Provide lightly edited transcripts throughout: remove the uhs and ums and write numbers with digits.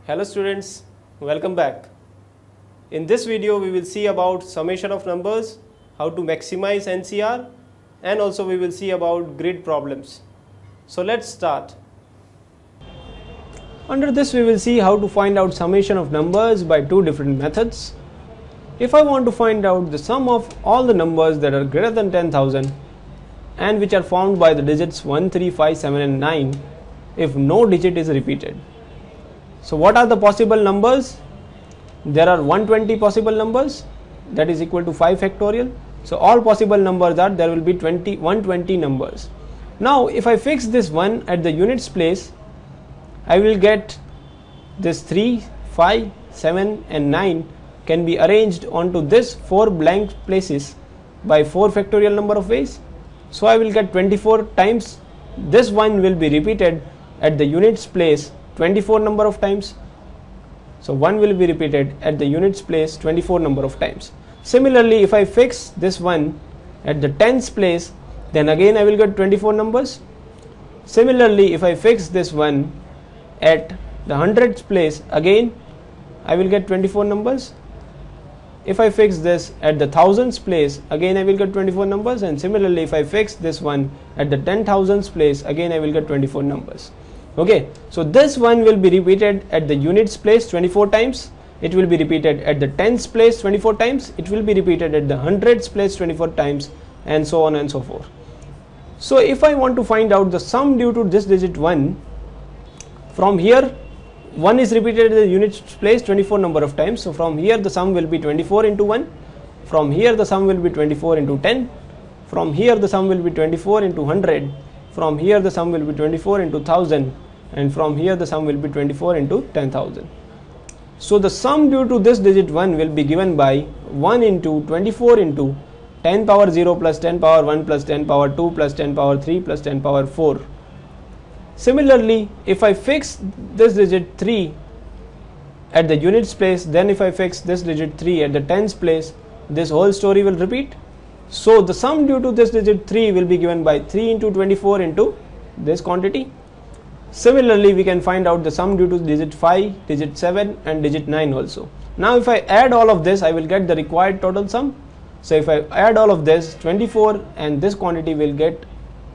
Hello students, welcome back. In this video we will see about summation of numbers, how to maximize NCR, and also we will see about grid problems. So let's start. Under this we will see how to find out summation of numbers by two different methods. If I want to find out the sum of all the numbers that are greater than 10,000 and which are formed by the digits 1, 3, 5, 7 and 9 if no digit is repeated. So what are the possible numbers? There are 120 possible numbers, that is equal to 5 factorial. So all possible numbers are, there will be 120 numbers. Now if I fix this 1 at the units place, I will get this 3, 5, 7 and 9 can be arranged onto this 4 blank places by 4 factorial number of ways. So I will get 24 times. This 1 will be repeated at the units place 24 number of times. So 1 will be repeated at the units place 24 number of times. Similarly, if I fix this 1 at the tens place, then again I will get 24 numbers. Similarly, if I fix this 1 at the hundreds place, again I will get 24 numbers. If I fix this at the thousands place, again I will get 24 numbers, and similarly if I fix this one at the 10,000s place, again I will get 24 numbers. Okay, so this one will be repeated at the units place 24 times, it will be repeated at the tens place 24 times, it will be repeated at the hundreds place 24 times, and so on and so forth. So if I want to find out the sum due to this digit 1, from here 1 is repeated at the units place 24 number of times. So from here the sum will be 24 into 1. From here the sum will be 24 into 10. From here the sum will be 24 into 100. From here the sum will be 24 into 1000. And from here the sum will be 24 into 10,000. So the sum due to this digit 1 will be given by 1 into 24 into 10 power 0 plus 10 power 1 plus 10 power 2 plus 10 power 3 plus 10 power 4. Similarly, if I fix this digit 3 at the units place, then if I fix this digit 3 at the tens place, this whole story will repeat. So the sum due to this digit 3 will be given by 3 into 24 into this quantity. Similarly, we can find out the sum due to digit 5, digit 7 and digit 9 also. Now if I add all of this, I will get the required total sum. So if I add all of this, 24 and this quantity will get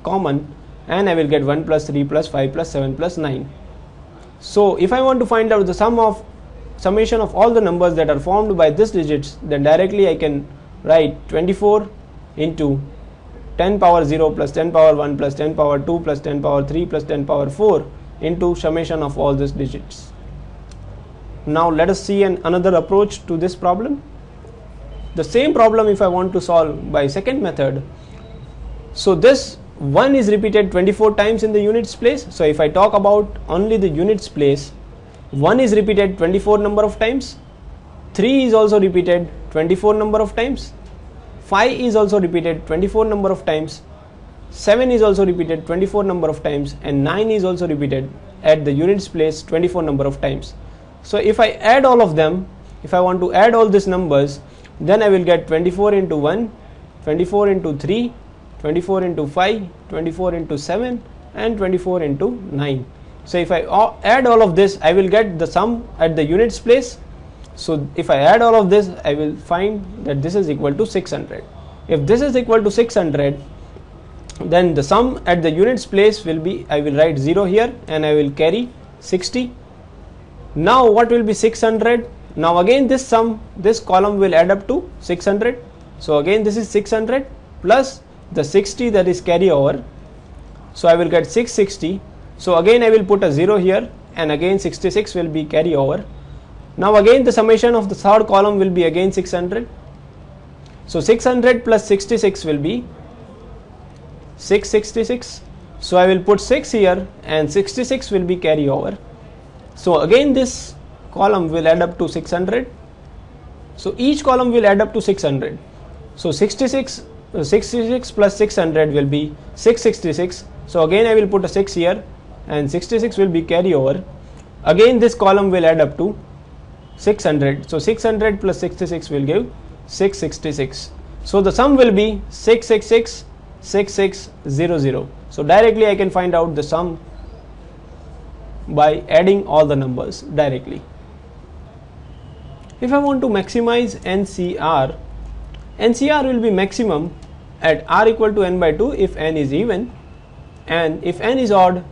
common, and I will get 1 plus 3 plus 5 plus 7 plus 9. So if I want to find out the summation of all the numbers that are formed by these digits, then directly I can write 24 into 10 power 0 plus 10 power 1 plus 10 power 2 plus 10 power 3 plus 10 power 4 into summation of all these digits. Now let us see another approach to this problem. The same problem if I want to solve by second method. So this 1 is repeated 24 times in the units place. So if I talk about only the units place, 1 is repeated 24 number of times, 3 is also repeated 24 number of times, 5 is also repeated 24 number of times, 7 is also repeated 24 number of times, and 9 is also repeated at the units place 24 number of times. So if I add all of them, if I want to add all these numbers, then I will get 24 into 1, 24 into 3, 24 into 5, 24 into 7 and 24 into 9. So if I add all of this, I will get the sum at the units place. So if I add all of this, I will find that this is equal to 600. If this is equal to 600, then the sum at the units place will be, I will write 0 here and I will carry 60. Now what will be 600? Now again this sum, this column will add up to 600. So again this is 600 plus the 60 that is carry over. So I will get 660. So again I will put a 0 here and again 66 will be carry over. Now again the summation of the third column will be again 600. So 600 plus 66 will be 666. So I will put 6 here and 66 will be carry over. So again this column will add up to 600. So each column will add up to 600. So 66 plus 600 will be 666. So again I will put a 6 here and 66 will be carry over. Again this column will add up to 600. So 600 plus 66 will give 666. So the sum will be 666 6600. So directly I can find out the sum by adding all the numbers directly. If I want to maximize NCR, NCR will be maximum at r equal to n by 2 if n is even, and if n is odd,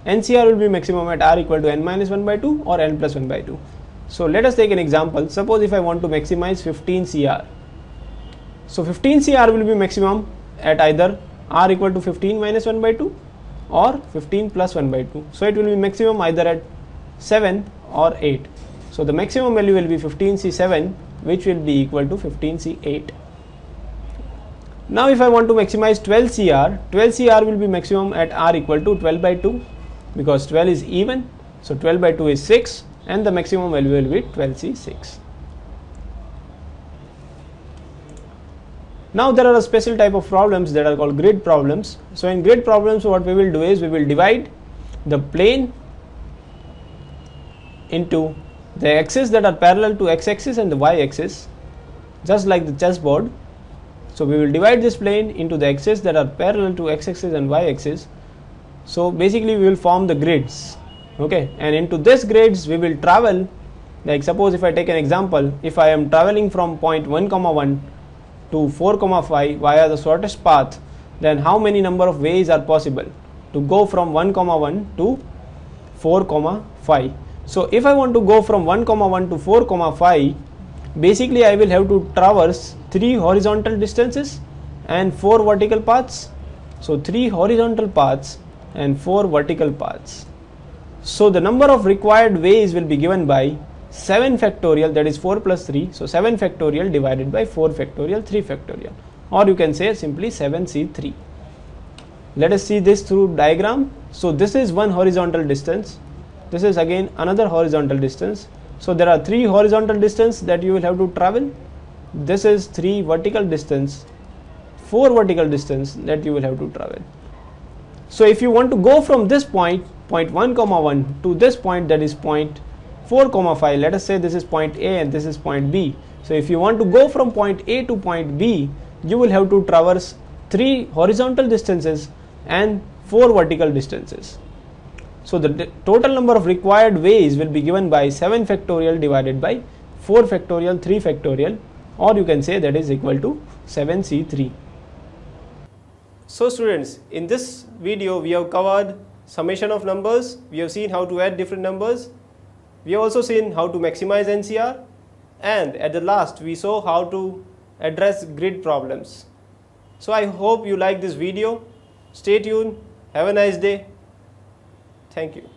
NCR will be maximum at r equal to n minus 1 by 2 or n plus 1 by 2. So let us take an example. Suppose if I want to maximize 15 CR. So 15 CR will be maximum at either r equal to 15 minus 1 by 2 or 15 plus 1 by 2. So it will be maximum either at 7 or 8. So the maximum value will be 15C7, which will be equal to 15C8. Now if I want to maximize 12 CR, 12 CR will be maximum at r equal to 12 by 2 because 12 is even. So 12 by 2 is 6 and the maximum value will be 12C6. Now there are a special type of problems that are called grid problems. So in grid problems, what we will do is we will divide the plane into the axes that are parallel to x-axis and the y-axis, just like the chessboard. So we will divide this plane into the axes that are parallel to x-axis and y-axis. So basically we will form the grids, okay, and into this grids we will travel. Like suppose if I take an example, if I am traveling from point 1, 1 to 4, 5 via the shortest path, then how many number of ways are possible to go from 1, 1 to 4, 5. So if I want to go from 1, 1 to 4, 5, basically I will have to traverse 3 horizontal distances and 4 vertical paths. So 3 horizontal paths and 4 vertical paths. So the number of required ways will be given by 7 factorial, that is 4 plus 3. So 7 factorial divided by 4 factorial, 3 factorial, or you can say simply 7C3. Let us see this through diagram. So this is one horizontal distance. This is again another horizontal distance. So there are 3 horizontal distance that you will have to travel. This is 3 vertical distance, 4 vertical distance that you will have to travel. So if you want to go from this point, point 1, 1 to this point, that is point 4, 5, let us say this is point A and this is point B. So if you want to go from point A to point B, you will have to traverse 3 horizontal distances and 4 vertical distances. So the total number of required ways will be given by 7 factorial divided by 4 factorial, 3 factorial, or you can say that is equal to 7C3. So students, in this video we have covered summation of numbers. We have seen how to add different numbers. We have also seen how to maximize NCR, and at the last we saw how to address grid problems. So I hope you like this video. Stay tuned. Have a nice day. Thank you.